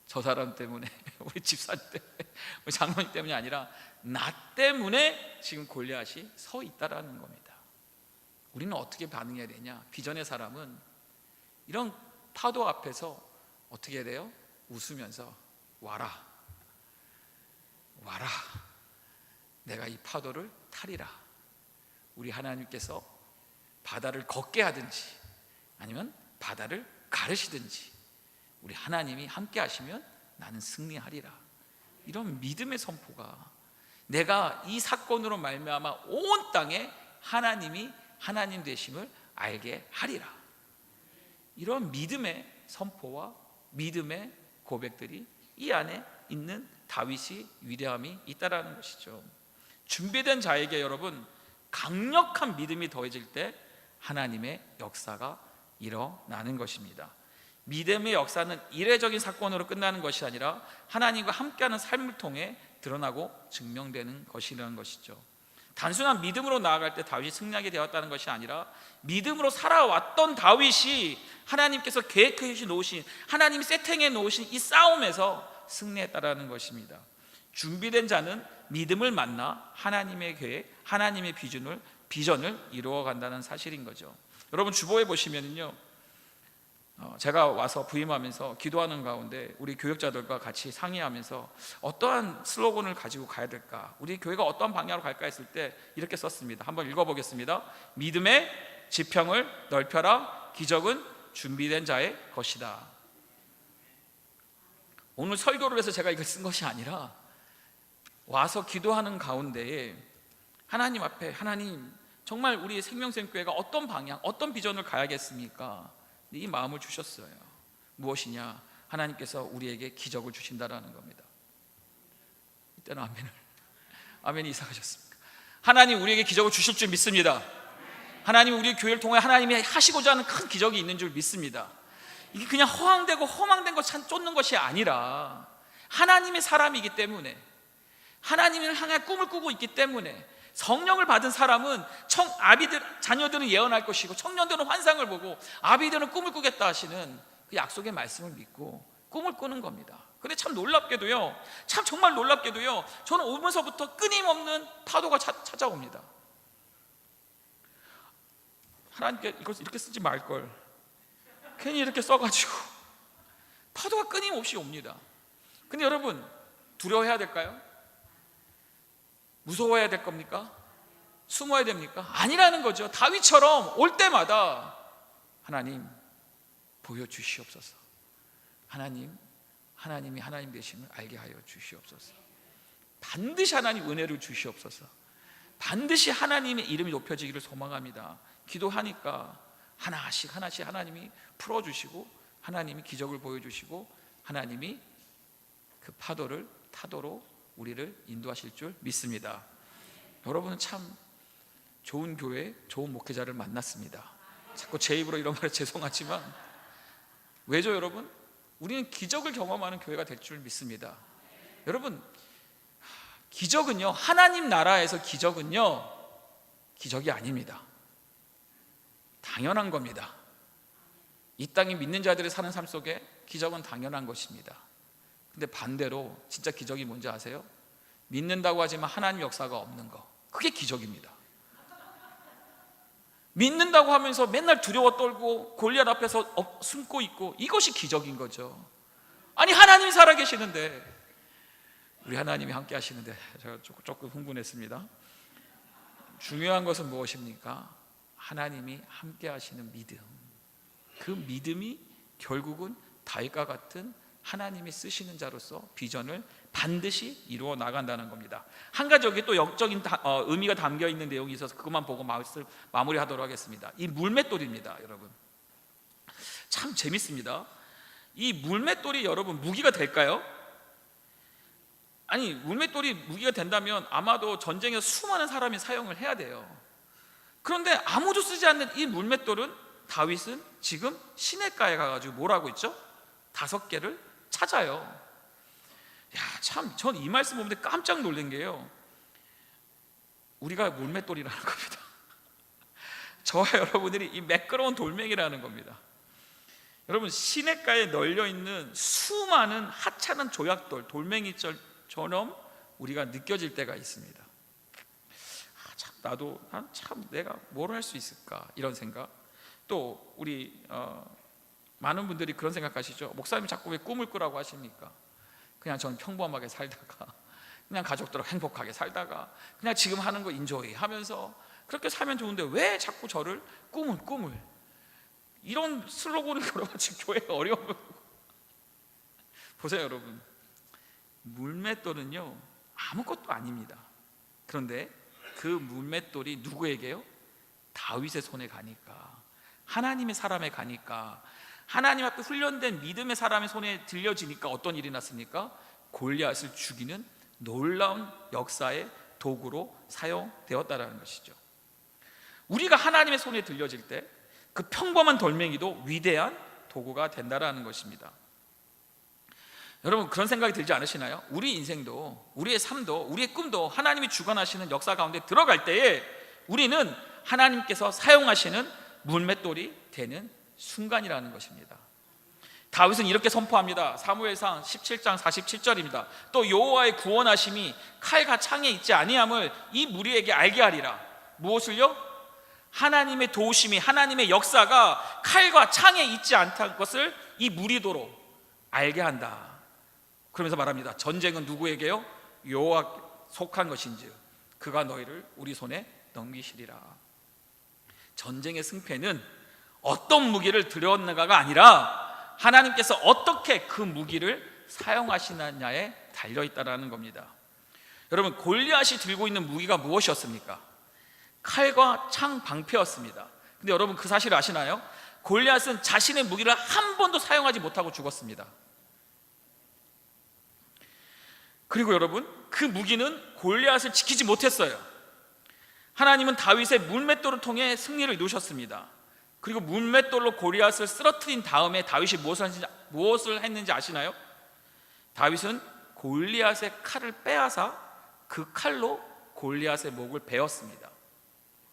저 사람 때문에, 우리 집사님 때문에, 우리 장모님 때문이 아니라 나 때문에 지금 골리앗이 서 있다라는 겁니다. 우리는 어떻게 반응해야 되냐? 비전의 사람은 이런 파도 앞에서 어떻게 해야 돼요? 웃으면서 와라, 와라, 내가 이 파도를 타리라. 우리 하나님께서 바다를 걷게 하든지 아니면 바다를 가르시든지 우리 하나님이 함께 하시면 나는 승리하리라. 이런 믿음의 선포가 내가 이 사건으로 말미암아 온 땅에 하나님이 하나님 되심을 알게 하리라. 이런 믿음의 선포와 믿음의 고백들이 이 안에 있는 다윗이 위대함이 있다라는 것이죠. 준비된 자에게 여러분 강력한 믿음이 더해질 때 하나님의 역사가 일어나는 것입니다. 믿음의 역사는 이례적인 사건으로 끝나는 것이 아니라 하나님과 함께하는 삶을 통해 드러나고 증명되는 것이라는 것이죠. 단순한 믿음으로 나아갈 때 다윗이 승리하게 되었다는 것이 아니라 믿음으로 살아왔던 다윗이 하나님께서 계획해 놓으신, 하나님이 세팅해 놓으신 이 싸움에서 승리했다라는 것입니다. 준비된 자는 믿음을 만나 하나님의 계획, 하나님의 비전을 이루어 간다는 사실인 거죠. 여러분 주보에 보시면은요, 제가 와서 부임하면서 기도하는 가운데 우리 교역자들과 같이 상의하면서 어떠한 슬로건을 가지고 가야 될까, 우리 교회가 어떠한 방향으로 갈까 했을 때 이렇게 썼습니다. 한번 읽어보겠습니다. 믿음의 지평을 넓혀라. 기적은 준비된 자의 것이다. 오늘 설교를 해서 제가 이걸 쓴 것이 아니라 와서 기도하는 가운데에 하나님 앞에, 하나님 정말 우리 생명샘교회가 어떤 방향, 어떤 비전을 가야겠습니까? 이 마음을 주셨어요. 무엇이냐? 하나님께서 우리에게 기적을 주신다라는 겁니다. 이때는 아멘이 이상하셨습니까? 하나님 우리에게 기적을 주실 줄 믿습니다. 하나님 우리 교회를 통해 하나님이 하시고자 하는 큰 기적이 있는 줄 믿습니다. 이게 그냥 허황되고 험황된 것 쫓는 것이 아니라 하나님의 사람이기 때문에, 하나님을 향해 꿈을 꾸고 있기 때문에, 성령을 받은 사람은 자녀들은 예언할 것이고 청년들은 환상을 보고 아비들은 꿈을 꾸겠다 하시는 그 약속의 말씀을 믿고 꿈을 꾸는 겁니다. 근데 참 놀랍게도요, 정말 놀랍게도요, 저는 오면서부터 끊임없는 파도가 찾아옵니다. 하나님께 이걸 이렇게 쓰지 말걸, 괜히 이렇게 써가지고 파도가 끊임없이 옵니다. 근데 여러분 두려워해야 될까요? 무서워해야 될 겁니까? 숨어야 됩니까? 아니라는 거죠. 다윗처럼 올 때마다 하나님 보여주시옵소서, 하나님이 하나님 되심을 알게 하여 주시옵소서, 반드시 하나님 은혜를 주시옵소서, 반드시 하나님의 이름이 높여지기를 소망합니다. 기도하니까 하나씩 하나님이 풀어주시고 하나님이 기적을 보여주시고 하나님이 그 파도를 타도록 우리를 인도하실 줄 믿습니다. 여러분은 참 좋은 교회, 좋은 목회자를 만났습니다. 자꾸 제 입으로 이런 말을 죄송하지만 왜죠 여러분? 우리는 기적을 경험하는 교회가 될 줄 믿습니다. 여러분 기적은요, 하나님 나라에서 기적은요 기적이 아닙니다. 당연한 겁니다. 이 땅에 믿는 자들이 사는 삶 속에 기적은 당연한 것입니다. 근데 반대로 진짜 기적이 뭔지 아세요? 믿는다고 하지만 하나님 역사가 없는 거, 그게 기적입니다. 믿는다고 하면서 맨날 두려워 떨고 골리앗 앞에서 숨고 있고, 이것이 기적인 거죠. 아니 하나님이 살아계시는데, 우리 하나님이 함께 하시는데 제가 조금 흥분했습니다. 중요한 것은 무엇입니까? 하나님이 함께 하시는 믿음. 그 믿음이 결국은 다윗과 같은 하나님이 쓰시는 자로서 비전을 반드시 이루어 나간다는 겁니다. 한 가지 여기 또 영적인 의미가 담겨 있는 내용이 있어서 그것만 보고 마무리하도록 하겠습니다. 이 물맷돌입니다. 여러분, 참 재밌습니다. 이 물맷돌이 여러분 무기가 될까요? 아니, 물맷돌이 무기가 된다면 아마도 전쟁에서 수많은 사람이 사용을 해야 돼요. 그런데 아무도 쓰지 않는 이 물맷돌은 다윗은 지금 시냇가에 가가지고 뭘 하고 있죠? 5개를 찾아요. 야, 참, 전 이 말씀 보는데 깜짝 놀란 게요, 우리가 물맷돌이라는 겁니다. 저와 여러분들이 이 매끄러운 돌멩이라는 겁니다. 여러분, 시냇가에 널려있는 수많은 하찮은 조약돌, 돌멩이처럼 우리가 느껴질 때가 있습니다. 참, 참 내가 뭘 할 수 있을까, 이런 생각. 또 우리 많은 분들이 그런 생각하시죠. 목사님이 자꾸 왜 꿈을 꾸라고 하십니까? 그냥 저는 평범하게 살다가, 그냥 가족들하고 행복하게 살다가, 그냥 지금 하는 거 인조이 하면서 그렇게 살면 좋은데 왜 자꾸 저를 꿈을 이런 슬로건을 걸어가지고 교회가 어려워요. 보세요 여러분, 물맷돌은요 아무것도 아닙니다. 그런데 그 물맷돌이 누구에게요? 다윗의 손에 가니까, 하나님의 사람에 가니까, 하나님 앞에 훈련된 믿음의 사람의 손에 들려지니까 어떤 일이 났습니까? 골리앗을 죽이는 놀라운 역사의 도구로 사용되었다라는 것이죠. 우리가 하나님의 손에 들려질 때 그 평범한 돌멩이도 위대한 도구가 된다라는 것입니다. 여러분, 그런 생각이 들지 않으시나요? 우리 인생도, 우리의 삶도, 우리의 꿈도 하나님이 주관하시는 역사 가운데 들어갈 때에 우리는 하나님께서 사용하시는 물맷돌이 되는 순간이라는 것입니다. 다윗은 이렇게 선포합니다. 사무엘상 17장 47절입니다. 또 여호와의 구원하심이 칼과 창에 있지 아니함을 이 무리에게 알게 하리라. 무엇을요? 하나님의 도우심이, 하나님의 역사가 칼과 창에 있지 않다는 것을 이 무리도로 알게 한다. 그러면서 말합니다. 전쟁은 누구에게요? 여호와 속한 것인지 그가 너희를 우리 손에 넘기시리라. 전쟁의 승패는 어떤 무기를 들여왔는가가 아니라 하나님께서 어떻게 그 무기를 사용하시느냐에 달려있다는 겁니다. 여러분, 골리앗이 들고 있는 무기가 무엇이었습니까? 칼과 창 방패였습니다. 근데 여러분, 그 사실 아시나요? 골리앗은 자신의 무기를 한 번도 사용하지 못하고 죽었습니다. 그리고 여러분, 그 무기는 골리앗을 지키지 못했어요. 하나님은 다윗의 물맷돌을 통해 승리를 이루셨습니다. 그리고 물맷돌로 골리앗을 쓰러뜨린 다음에 다윗이 무엇을 했는지 아시나요? 다윗은 골리앗의 칼을 빼앗아 그 칼로 골리앗의 목을 베었습니다.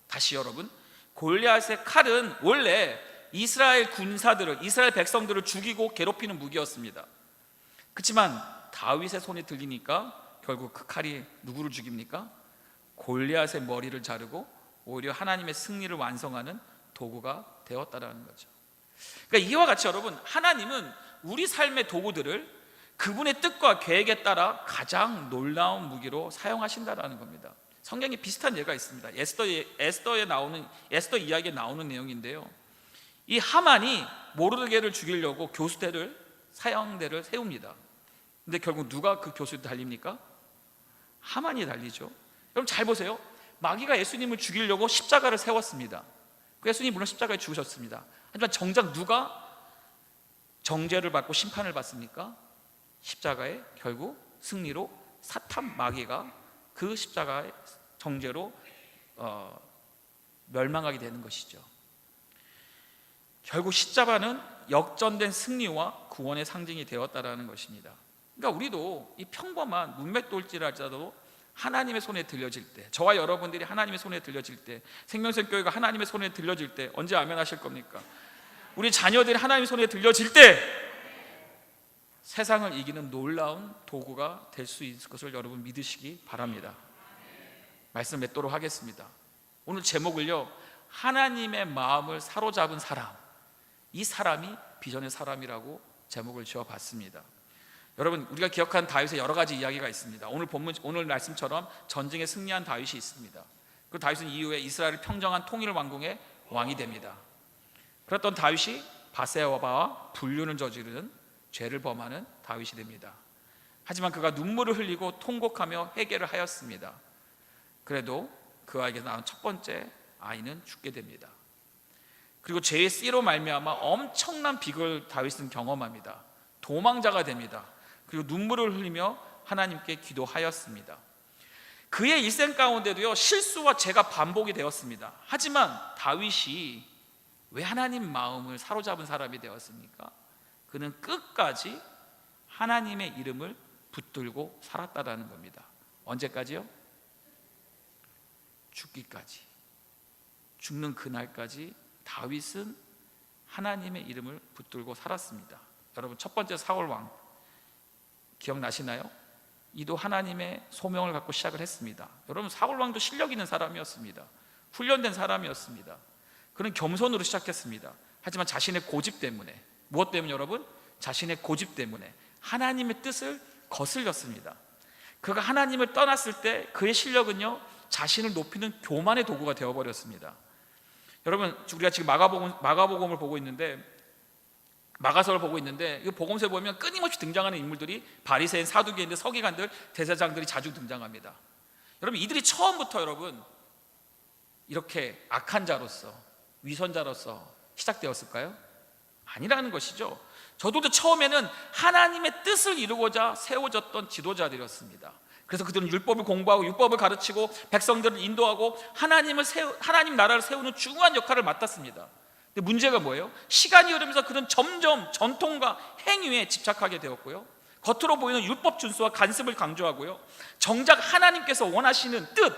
다시 여러분, 골리앗의 칼은 원래 이스라엘 군사들을, 이스라엘 백성들을 죽이고 괴롭히는 무기였습니다. 그렇지만 다윗의 손에 들리니까 결국 그 칼이 누구를 죽입니까? 골리앗의 머리를 자르고 오히려 하나님의 승리를 완성하는 도구가 되었다라는 거죠. 그러니까 이와 같이 여러분, 하나님은 우리 삶의 도구들을 그분의 뜻과 계획에 따라 가장 놀라운 무기로 사용하신다라는 겁니다. 성경에 비슷한 예가 있습니다. 에스더 이야기에 나오는 내용인데요, 이 하만이 모르드게를 죽이려고 교수대를, 사형대를 세웁니다. 근데 결국 누가 그 교수대 달립니까? 하만이 달리죠. 여러분 잘 보세요. 마귀가 예수님을 죽이려고 십자가를 세웠습니다. 그 예수님 물론 십자가에 죽으셨습니다. 하지만 정작 누가 정죄를 받고 심판을 받습니까? 십자가에 결국 승리로 사탄 마귀가 그 십자가의 정죄로 멸망하게 되는 것이죠. 결국 십자가는 역전된 승리와 구원의 상징이 되었다라는 것입니다. 그러니까 우리도 이 평범한 문맷돌질하자도 하나님의 손에 들려질 때, 저와 여러분들이 하나님의 손에 들려질 때, 생명샘 교회가 하나님의 손에 들려질 때 언제 아멘하실 겁니까? 우리 자녀들이 하나님의 손에 들려질 때 세상을 이기는 놀라운 도구가 될 수 있을 것을 여러분 믿으시기 바랍니다. 말씀 맺도록 하겠습니다. 오늘 제목을요, 하나님의 마음을 사로잡은 사람, 이 사람이 비전의 사람이라고 제목을 지어봤습니다. 여러분, 우리가 기억한 다윗의 여러 가지 이야기가 있습니다. 오늘 말씀처럼 전쟁에 승리한 다윗이 있습니다. 그리고 다윗은 이후에 이스라엘을 평정한 통일 왕궁의 왕이 됩니다. 그랬던 다윗이 바세바와 불륜을 저지르는 죄를 범하는 다윗이 됩니다. 하지만 그가 눈물을 흘리고 통곡하며 회개를 하였습니다. 그래도 그 아이에게서 낳은 첫 번째 아이는 죽게 됩니다. 그리고 죄의 씨로 말미암아 엄청난 비극을 다윗은 경험합니다. 도망자가 됩니다. 그리고 눈물을 흘리며 하나님께 기도하였습니다. 그의 일생 가운데도요, 실수와 죄가 반복이 되었습니다. 하지만 다윗이 왜 하나님 마음을 사로잡은 사람이 되었습니까? 그는 끝까지 하나님의 이름을 붙들고 살았다라는 겁니다. 언제까지요? 죽기까지. 죽는 그날까지 다윗은 하나님의 이름을 붙들고 살았습니다. 여러분, 첫 번째 사울 왕 기억나시나요? 이도 하나님의 소명을 갖고 시작을 했습니다. 여러분, 사울 왕도 실력 있는 사람이었습니다. 훈련된 사람이었습니다. 그는 겸손으로 시작했습니다. 하지만 자신의 고집 때문에, 무엇 때문에 여러분? 자신의 고집 때문에 하나님의 뜻을 거슬렸습니다. 그가 하나님을 떠났을 때 그의 실력은요, 자신을 높이는 교만의 도구가 되어버렸습니다. 여러분, 우리가 지금 마가복음을 보고 있는데, 마가서를 보고 있는데, 이 복음서에 보면 끊임없이 등장하는 인물들이 바리새인, 사두개인들, 서기관들, 대제사장들이 자주 등장합니다. 여러분, 이들이 처음부터 여러분 이렇게 악한 자로서, 위선자로서 시작되었을까요? 아니라는 것이죠. 저들도 처음에는 하나님의 뜻을 이루고자 세워졌던 지도자들이었습니다. 그래서 그들은 율법을 공부하고 율법을 가르치고 백성들을 인도하고 하나님 나라를 세우는 중요한 역할을 맡았습니다. 근데 문제가 뭐예요? 시간이 흐르면서 그는 점점 전통과 행위에 집착하게 되었고요, 겉으로 보이는 율법 준수와 간습을 강조하고요, 정작 하나님께서 원하시는 뜻,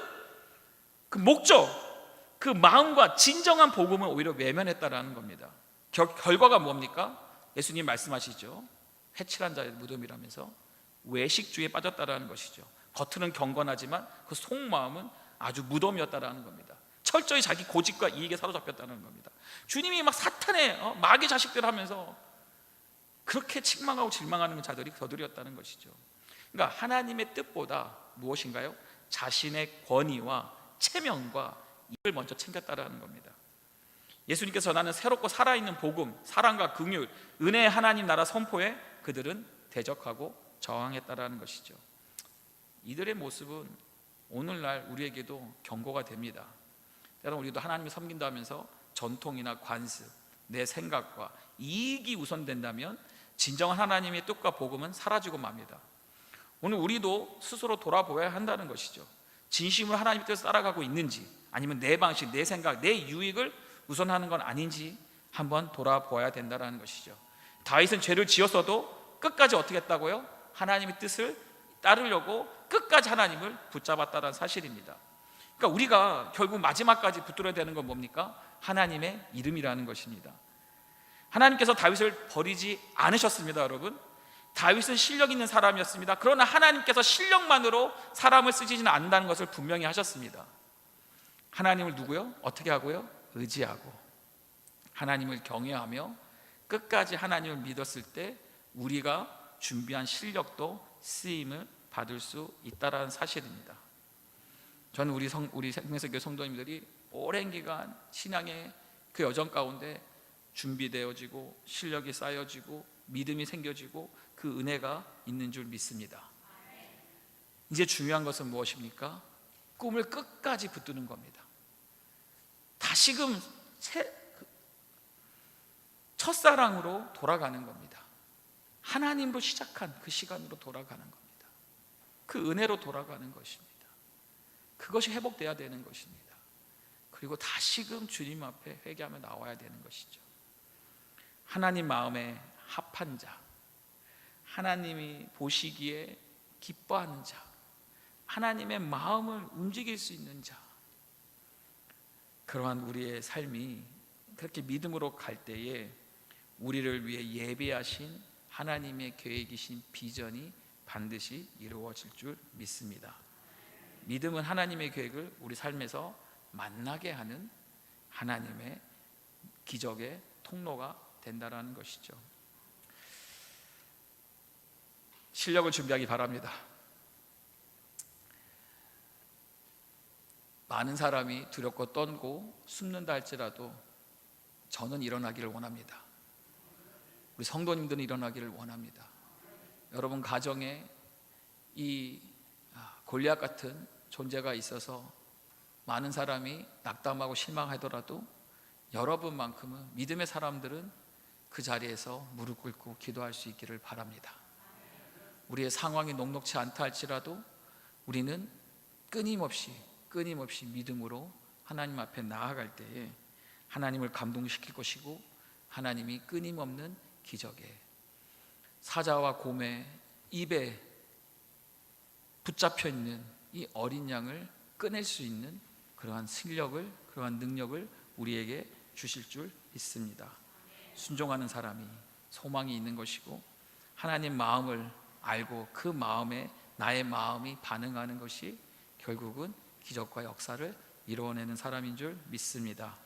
그 목적, 그 마음과 진정한 복음을 오히려 외면했다라는 겁니다. 결과가 뭡니까? 예수님 말씀하시죠. 해칠한 자의 무덤이라면서 외식주의에 빠졌다라는 것이죠. 겉으로는 경건하지만 그 속마음은 아주 무덤이었다라는 겁니다. 철저히 자기 고집과 이익에 사로잡혔다는 겁니다. 주님이 막 사탄의 마귀 자식들 하면서 그렇게 책망하고 질망하는 자들이 저들이었다는 것이죠. 그러니까 하나님의 뜻보다 무엇인가요? 자신의 권위와 체면과 이익을 먼저 챙겼다라는 겁니다. 예수님께서 전하는 새롭고 살아있는 복음, 사랑과 긍휼, 은혜의 하나님 나라 선포에 그들은 대적하고 저항했다라는 것이죠. 이들의 모습은 오늘날 우리에게도 경고가 됩니다. 여러분, 우리도 하나님을 섬긴다 하면서 전통이나 관습, 내 생각과 이익이 우선된다면 진정한 하나님의 뜻과 복음은 사라지고 맙니다. 오늘 우리도 스스로 돌아보아야 한다는 것이죠. 진심으로 하나님의 뜻을 따라가고 있는지, 아니면 내 방식, 내 생각, 내 유익을 우선하는 건 아닌지 한번 돌아보아야 된다는 것이죠. 다윗은 죄를 지었어도 끝까지 어떻게 했다고요? 하나님의 뜻을 따르려고 끝까지 하나님을 붙잡았다는 사실입니다. 그러니까 우리가 결국 마지막까지 붙들어야 되는 건 뭡니까? 하나님의 이름이라는 것입니다. 하나님께서 다윗을 버리지 않으셨습니다. 여러분, 다윗은 실력 있는 사람이었습니다. 그러나 하나님께서 실력만으로 사람을 쓰지는 않는다는 것을 분명히 하셨습니다. 하나님을 누구요? 어떻게 하고요? 의지하고 하나님을 경외하며 끝까지 하나님을 믿었을 때 우리가 준비한 실력도 쓰임을 받을 수 있다는 사실입니다. 저는 우리 생명사교회 성도님들이 오랜 기간 신앙의 그 여정 가운데 준비되어지고 실력이 쌓여지고 믿음이 생겨지고 그 은혜가 있는 줄 믿습니다. 이제 중요한 것은 무엇입니까? 꿈을 끝까지 붙드는 겁니다. 다시금 첫사랑으로 돌아가는 겁니다. 하나님으로 시작한 그 시간으로 돌아가는 겁니다. 그 은혜로 돌아가는 것입니다. 그것이 회복돼야 되는 것입니다. 그리고 다시금 주님 앞에 회개하며 나와야 되는 것이죠. 하나님 마음에 합한 자, 하나님이 보시기에 기뻐하는 자, 하나님의 마음을 움직일 수 있는 자, 그러한 우리의 삶이 그렇게 믿음으로 갈 때에 우리를 위해 예비하신 하나님의 계획이신 비전이 반드시 이루어질 줄 믿습니다. 믿음은 하나님의 계획을 우리 삶에서 만나게 하는 하나님의 기적의 통로가 된다는 것이죠. 실력을 준비하기 바랍니다. 많은 사람이 두렵고 떨고 숨는다 할지라도 저는 일어나기를 원합니다. 우리 성도님들은 일어나기를 원합니다. 여러분 가정에 이 골리앗 같은 존재가 있어서 많은 사람이 낙담하고 실망하더라도 여러분만큼은 믿음의 사람들은 그 자리에서 무릎 꿇고 기도할 수 있기를 바랍니다. 우리의 상황이 녹록치 않다 할지라도 우리는 끊임없이 믿음으로 하나님 앞에 나아갈 때에 하나님을 감동시킬 것이고 하나님이 끊임없는 기적에 사자와 곰의 입에 붙잡혀 있는 이 어린 양을 꺼낼 수 있는 그러한 실력을, 그러한 능력을 우리에게 주실 줄 믿습니다. 순종하는 사람이 소망이 있는 것이고 하나님 마음을 알고 그 마음에 나의 마음이 반응하는 것이 결국은 기적과 역사를 이루어내는 사람인 줄 믿습니다.